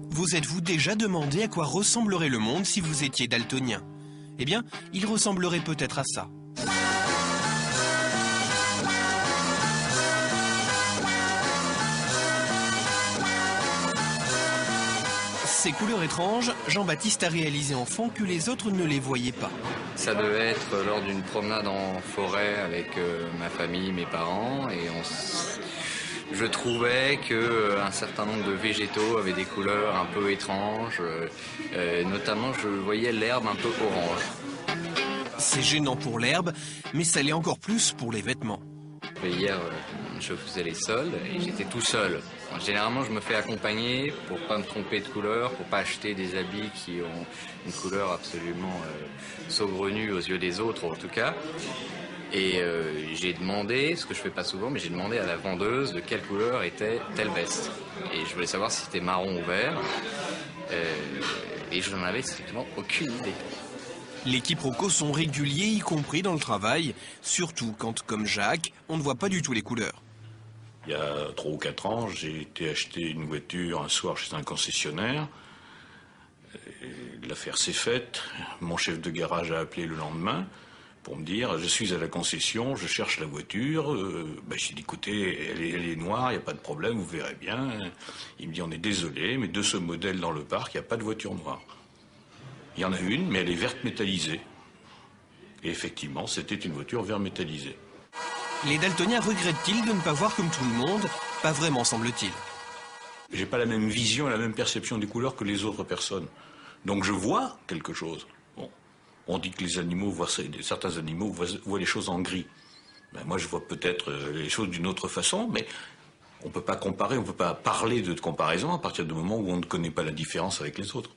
Vous êtes-vous déjà demandé à quoi ressemblerait le monde si vous étiez daltonien? Eh bien, il ressemblerait peut-être à ça. Ces couleurs étranges, Jean-Baptiste a réalisé enfant que les autres ne les voyaient pas. Ça devait être lors d'une promenade en forêt avec ma famille, mes parents, et je trouvais qu'un certain nombre de végétaux avaient des couleurs un peu étranges, notamment je voyais l'herbe un peu orange. C'est gênant pour l'herbe, mais ça l'est encore plus pour les vêtements. Hier, je faisais les soldes et j'étais tout seul. Généralement, je me fais accompagner pour pas me tromper de couleur, pour pas acheter des habits qui ont une couleur absolument saugrenue aux yeux des autres, en tout cas. Et j'ai demandé, ce que je fais pas souvent, mais j'ai demandé à la vendeuse de quelle couleur était telle veste. Et je voulais savoir si c'était marron ou vert. Et je n'en avais strictement aucune idée. Les quiproquos sont réguliers, y compris dans le travail, surtout quand, comme Jacques, on ne voit pas du tout les couleurs. Il y a 3 ou 4 ans, j'ai été acheter une voiture un soir chez un concessionnaire. L'affaire s'est faite. Mon chef de garage a appelé le lendemain pour me dire « Je suis à la concession, je cherche la voiture. » J'ai dit « Écoutez, elle est noire, il n'y a pas de problème, vous verrez bien. » Il me dit « On est désolé, mais de ce modèle dans le parc, il n'y a pas de voiture noire. » Il y en a une, mais elle est verte métallisée. Et effectivement, c'était une voiture vert métallisée. Les daltoniens regrettent-ils de ne pas voir comme tout le monde? Pas vraiment, semble-t-il. J'ai pas la même vision et la même perception des couleurs que les autres personnes. Donc je vois quelque chose. Bon. On dit que les animaux certains animaux voient les choses en gris. Moi, je vois peut-être les choses d'une autre façon, mais on peut pas comparer, on peut pas parler de comparaison à partir du moment où on ne connaît pas la différence avec les autres.